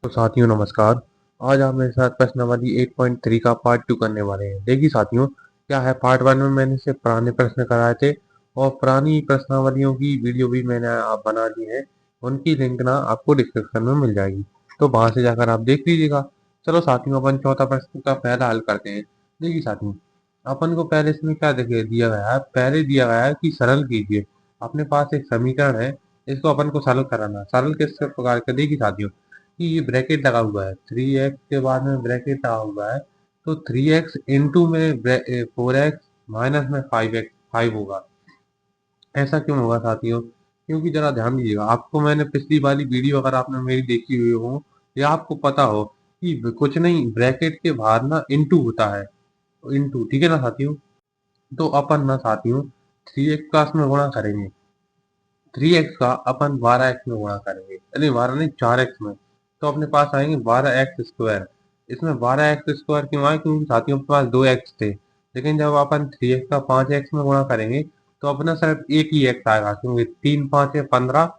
तो साथियों नमस्कार। आज आप मेरे साथ प्रश्नावली 8.3 का पार्ट 2 करने वाले हैं। देखिए साथियों, क्या है, पार्ट 1 में मैंने से पुराने प्रश्न कराए थे और पुरानी प्रश्नावलियों की वीडियो भी मैंने आप बना दी है। उनकी लिंक ना आपको डिस्क्रिप्शन में मिल जाएगी, तो वहां से जाकर आप देख लीजिएगा। चलो साथियों, अपन चौथा प्रश्न का पहला हल करते हैं। देखिए साथियों, अपन को पहले इसमें क्या देखिए दिया गया है, पहले दिया गया है कि सरल कीजिए। अपने पास एक समीकरण है, इसको अपन को सरल कराना। सरल किस प्रकार का, देखिए साथियों कि ये ब्रैकेट लगा हुआ है, 3x के बाद में ब्रैकेट लगा हुआ है, तो 3x इंटू में 4x माइनस में 5x 5 होगा। ऐसा क्यों होगा साथियों? क्योंकि जरा ध्यान दीजिएगा, आपको मैंने पिछली वाली वीडियो अगर आपने मेरी देखी हुई हो या आपको पता हो कि कुछ नहीं, ब्रैकेट के बाहर ना इंटू होता है, इंटू, ठीक है ना साथियों। तो अपन ना साथियों 3x का इसमें गुणा करेंगे, 3x का अपन 12x में गुणा करेंगे, यानी 12 नहीं 4x में, तो अपने पास आएंगे 12x स्क्वायर। इसमें 12x स्क्वायर क्यों आए? क्योंकि साथियों अपने पास 2x थे, लेकिन जब अपन 3x का 5x में गुणा करेंगे तो अपना सिर्फ एक ही x आएगा, क्योंकि 3 5 है 15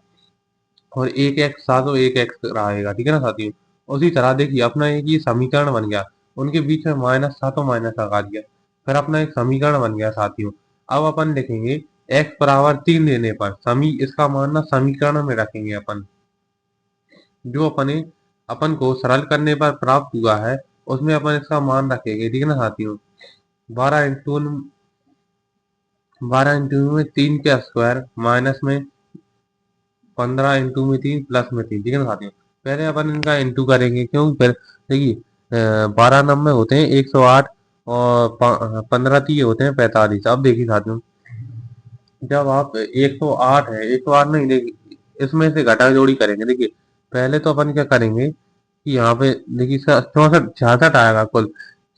और एक x 7 और एक x रहेगा, ठीक है ना साथियों। उसी तरह देखिए अपना एक ये समीकरण बन गया, उनके बीच में माइनस था तो माइनस लगा दिया, फिर अपना एक समीकरण बन गया साथियों। अब अपन लिखेंगे x बराबर 3 लेने पर इसका मान ना समीकरण में रखेंगे अपन, जो अपन को सरल करने पर प्राप्त हुआ है उसमें अपन इसका मान रखेंगे, ठीक है ना साथियों। 12 इंटू में 3 का स्क्वायर माइनस में 15 इंटू में 3 प्लस में 3, ठीक है ना साथियों। पहले अपन इनका इंटू करेंगे, क्यों? पहले देखिए 12 नंबर होते हैं 108 और 15 तीय होते हैं 45। अब देखिए साथियों, जब आप 108 है, 108 नहीं, देखिए इसमें से घटा जोड़ी करेंगे। देखिए पहले तो अपन क्या करेंगे कि यहाँ पे देखिए इसका 64 66 आएगा कुल,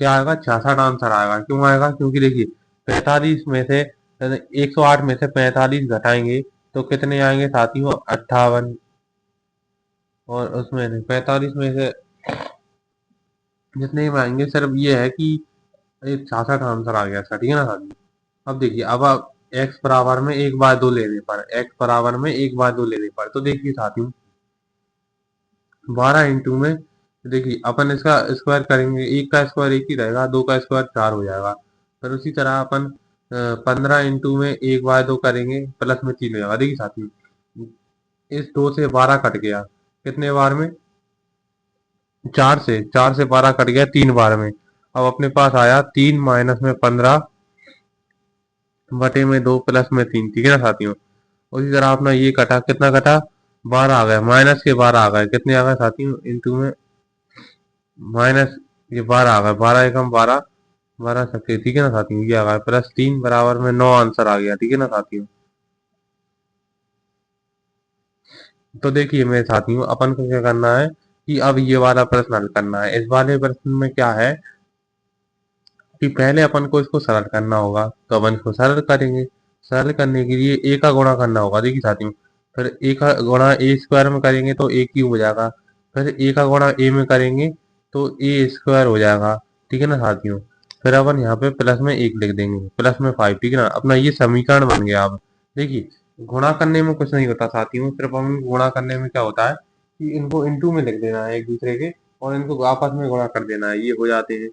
क्या आएगा? 66 आंसर आएगा। क्यों आएगा? क्योंकि देखिए 45 में से 108 में से 45 घटाएंगे तो कितने आएंगे साथियों? 58। और उसमें 45 में से जितने भी आएंगे, सिर्फ ये है कि 66 आंसर आ गया इसका, ठीक है ना साथियों। अब देखिए, अब आप x बराबर में 1/2 लेने पर, x बराबर में 1/2 लेने पर, तो देखिए साथियों 12 इंटू में, देखिए अपन इसका स्क्वायर करेंगे, एक का स्क्वायर एक ही रहेगा, दो का स्क्वायर 4 हो जाएगा। फिर उसी तरह अपन 15 इंटू में 1/2 करेंगे, प्लस में 3 हो जाएगा। देखिए साथियों इस 2 से 12 कट गया, कितने बार में? 4 से 12 कट गया 3 बार में। अब अपने पास आया 3 माइनस में 15 बटे में 2 प्लस में 3, ठीक है ना साथियों। उसी तरह अपना ये कटा, कितना कटा? 12 आ गया, माइनस के 12 आ गए, कितने आ गए साथियों? इंटू में माइनस ये 12 आ गए, 12 एकम 12, 12 सके, ठीक है ना साथियों। ये आ गया +3 बराबर में 9 आंसर आ गया, ठीक है ना साथियों। तो देखिए मेरे साथियों, अपन को क्या करना है कि अब ये वाला प्रश्न हल करना है। इस वाले प्रश्न में क्या है कि पहले अपन को इसको सरल करना होगा, तो अपन इसको सरल करेंगे। सरल करने के लिए a का गुणा करना होगा, देखिए साथियों। फिर a का गुणा a स्क्वायर में करेंगे तो a क्यूब हो जाएगा। फिर a का गुणा a में करेंगे तो a स्क्वायर हो जाएगा, ठीक है ना साथियों। फिर अपन यहाँ पे प्लस में 1 लिख देंगे, प्लस में 5, ठीक है ना। अपना ये समीकरण बन गया। अब देखिए गुणा करने में कुछ नहीं होता साथियों, सिर्फ हम गुणा करने में क्या होता है कि इनको इंटू में लिख देना है एक दूसरे के, और इनको आपस में गुणा कर देना है, ये हो जाते हैं।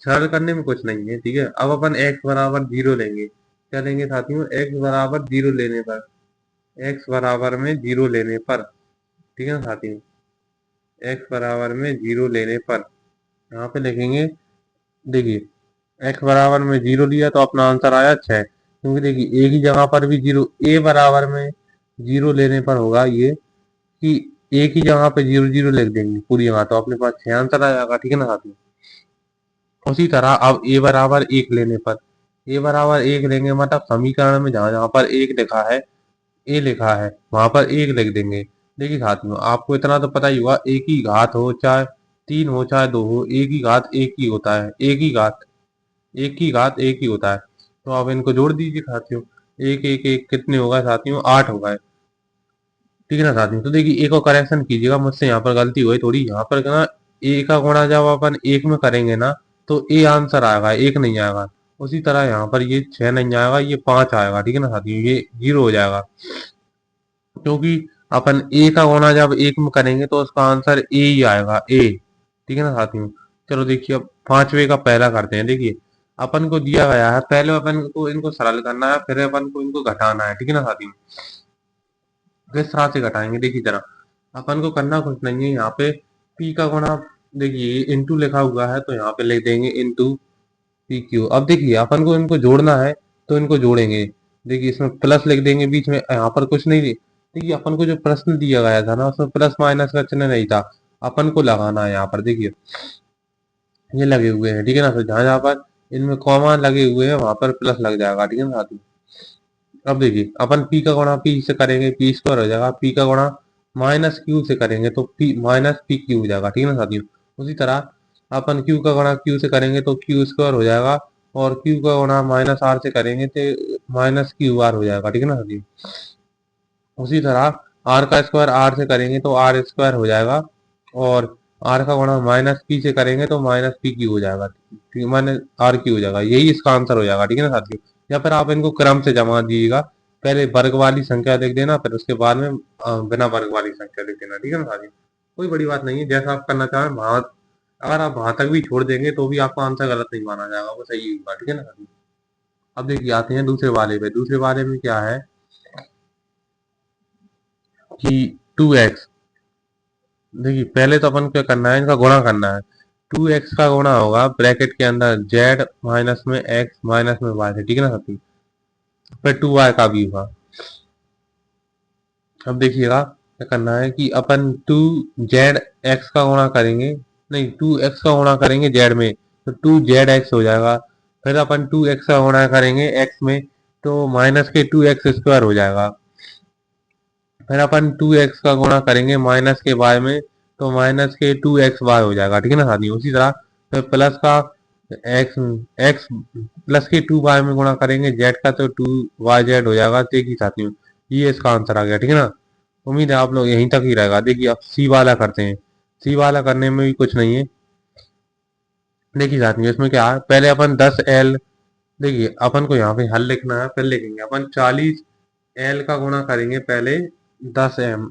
सरल करने में कुछ नहीं है, ठीक है। अब अपन x बराबर 0 लेंगे, क्या लेंगे साथियों? x बराबर 0 लेने पर, x बराबर में 0 लेने पर, ठीक है ना साथियों। x बराबर में 0 लेने पर यहाँ पे लिखेंगे, देखिए x बराबर में 0 लिया तो अपना आंसर आया 6, क्योंकि देखिए एक ही जगह पर भी 0, a बराबर में 0 लेने पर होगा ये कि एक ही जगह पे 0 0 लिख देंगे पूरी जगह, तो अपने पास 6 आंसर आ जाएगा, ठीक है ना साथियों। उसी तरह अब a बराबर 1 लेने पर, a बराबर 1 लेंगे मतलब समीकरण में जहां जहां पर 1 लिखा है, a लिखा है, वहां पर 1 लिख देंगे। देखिए साथियों आपको इतना तो पता ही हुआ, एक ही घात हो चाहे 3 हो चाहे 2 हो, एक ही घात एक ही होता है, एक ही घात, एक ही घात एक ही होता है। तो आप इनको जोड़ दीजिए साथियों, एक एक एक कितने हो गए साथियों? 8 हो गए, ठीक है ना साथियों। तो देखिए एक और करेक्शन कीजिएगा, मुझसे यहाँ पर गलती हुई थोड़ी, यहाँ पर ना ए का गुणा जब अपन एक में करेंगे ना तो ए आंसर आएगा, एक नहीं आएगा। उसी तरह यहाँ पर ये 6 नहीं आएगा, ये 5 आएगा, ठीक है ना साथियों। ये 0 हो जाएगा, क्योंकि अपन ए का गुणा जब एक में करेंगे तो उसका आंसर ए ही आएगा, ए। ठीक है ना साथियों। चलो देखिए अब पांचवे का पहला करते हैं। देखिए अपन को दिया गया है, पहले अपन को इनको सरल करना है, फिर अपन को इनको घटाना है। ठीक है ना साथियों। किस तरह से घटाएंगे देखिए जरा। अपन को करना कुछ नहीं है, यहाँ पे पी का गुणा, देखिए इंटू लिखा हुआ है तो यहाँ पे लिख देंगे इंटू पी क्यू। अब देखिए अपन को इनको जोड़ना है तो इनको जोड़ेंगे। देखिए इसमें प्लस लिख देंगे बीच में, यहाँ पर कुछ नहीं। देखिए अपन को जो प्रश्न दिया गया था ना उसमें प्लस माइनस का चिन्ह नहीं था, अपन को लगाना है यहाँ पर। देखिए ये लगे हुए हैं, ठीक है ना। तो जहां जहां पर इनमें कॉमा लगे हुए हैं वहां पर प्लस लग जाएगा, ठीक है ना साथियों। अब देखिए अपन पी का गुणा पी से करेंगे, पी स्क्वायर हो जाएगा। पी का गुणा माइनस क्यू से करेंगे तो पी माइनस पी क्यू हो जाएगा, ठीक है ना साथियों। उसी तरह अपन क्यू का गुणा क्यू से करेंगे तो क्यू स्क्वायर हो जाएगा, और क्यू का गुणा माइनस आर से करेंगे तो माइनस क्यू आर हो जाएगा, ठीक है ना साथियों। उसी तरह आर का स्क्वायर आर से करेंगे तो आर स्क्वायर हो जाएगा, और आर का गुणा माइनस पी से करेंगे तो माइनस पी क्यू हो जाएगा, ठीक है, माइनस आर क्यू हो जाएगा। यही इसका आंसर हो जाएगा, ठीक है ना साथियों। या फिर आप इनको क्रम से जमा दीजिएगा, पहले वर्ग वाली संख्या लिख देना, फिर उसके बाद में बिना वर्ग वाली संख्या लिख देना, ठीक है ना साथियों। कोई बड़ी बात नहीं है, जैसा आप करना चाहें वहां, अगर आप वहां तक भी छोड़ देंगे तो भी आपका आंसर गलत नहीं माना जाएगा, वो सही होगा, ठीक है ना साथियों। अब देखिए आते हैं दूसरे वाले पे। दूसरे वाले में क्या है कि 2x, देखिए पहले तो अपन क्या करना है, इनका गुणा करना है। 2x का गुणा होगा ब्रैकेट के अंदर z माइनस में x माइनस में y से, ठीक है ना साथी। फिर 2y का भी होगा। अब देखिएगा क्या करना है कि अपन 2zx का गुणा करेंगे, नहीं 2x का गुणा करेंगे z में तो 2zx हो जाएगा। फिर अपन 2x का गुणा करेंगे x में तो माइनस के 2x स्क्वायर हो जाएगा। फिर अपन 2x का गुणा करेंगे माइनस के y में तो माइनस के 2xy हो जाएगा, ठीक है ना साथियों। उसी तरह फिर प्लस का x x प्लस के 2y में गुणा करेंगे z का तो 2yz हो जाएगा, देखिए साथियों ये इसका आंसर आ गया, ठीक है ना। उम्मीद है आप लोग यहीं तक ही रहेगा। देखिए अब सी वाला करते हैं। सी वाला करने में भी कुछ नहीं है। देखिए साथियों इसमें क्या है, पहले अपन 10l, देखिए अपन को यहाँ पे हल लिखना है, फिर लिखेंगे अपन 40l का गुणा करेंगे पहले 10m,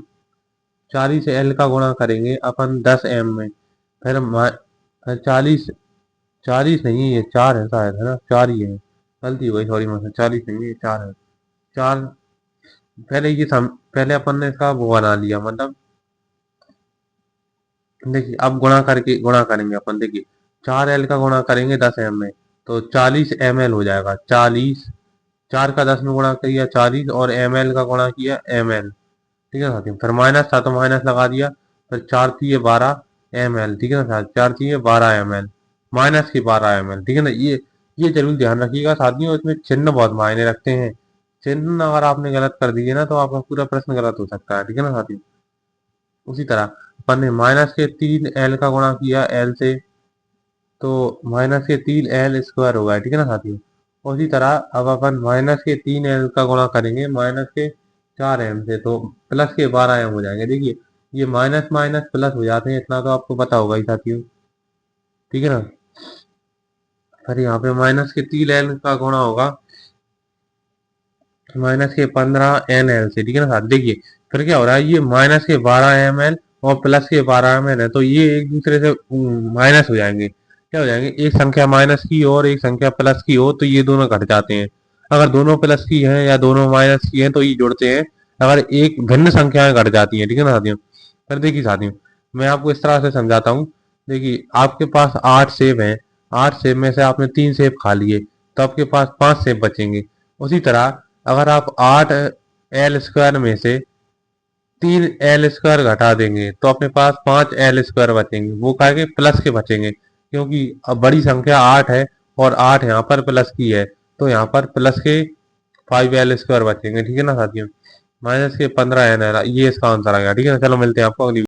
40l का गुणा करेंगे अपन 10m में। फिर 40, 40 नहीं है ये 4 है शायद, है ना, 4 ही है, गलती हो गई सॉरी मुझसे, 40 नहीं है ये 4 है, 4। पहले पहले अपन ने इसका वो बना लिया, मतलब देखिए अब गुणा करेंगे अपन। देखिए 4l का गुणा करेंगे 10m में तो 40 ml हो जाएगा। 40, 4 का 10 में गुणा किया 40 और ml का गुणा किया ml, ठीक है साथियों। फिर माइनस था तो माइनस लगा दिया, फिर 4 थी 12 ml, ठीक है ना साथ, 4 थी 12 ml, माइनस की 12 ml, ठीक है ना। ये जरूर ध्यान रखिएगा साथियों, इसमें चिन्ह बहुत मायने रखते हैं। चिन्ह अगर आपने गलत कर दिए ना तो आपका पूरा प्रश्न गलत हो सकता है, ठीक है ना साथियों। उसी तरह अपन ने माइनस के 3l का गुणा किया l से तो माइनस के 3l स्क्वायर होगा, ठीक है ना साथियों। उसी तरह अब अपन माइनस के 3l का गुणा करेंगे माइनस के 4m से तो प्लस के 12m हो जाएंगे। देखिए ये माइनस माइनस प्लस हो जाते हैं, इतना तो आपको पता होगा ही साथियों, ठीक है ना। फिर यहाँ पे माइनस के 3l का गुणा होगा माइनस के 15nl से, ठीक है ना साथ। देखिए फिर क्या हो रहा है, ये माइनस के 12ml और प्लस के 12ml है तो ये एक दूसरे से माइनस हो जाएंगे। क्या हो जाएंगे, एक संख्या माइनस की और एक संख्या प्लस की हो तो ये दोनों घट जाते हैं। अगर दोनों प्लस की हैं या दोनों माइनस की हैं तो ये जुड़ते हैं। अगर एक भिन्न संख्याएं घट जाती हैं, ठीक है ना साथियों। फिर देखिए साथियों मैं आपको इस तरह से समझाता हूँ। देखिए आपके पास 8 सेब हैं, 8 सेब में से आपने 3 सेब खा लिए तो आपके पास 5 सेब बचेंगे। उसी तरह अगर आप 8l स्क्वायर में से 3l स्क्वायर घटा देंगे तो अपने पास 5l स्क्वायर बचेंगे, वो कहा के प्लस के बचेंगे, क्योंकि अब बड़ी संख्या 8 है और 8 यहाँ पर प्लस की है तो यहाँ पर प्लस के 5l स्क्वायर बचेंगे, ठीक है ना साथियों। माइनस के 15n, ये इसका आंसर आ गया, ठीक है ना। चलो मिलते हैं आपको अगली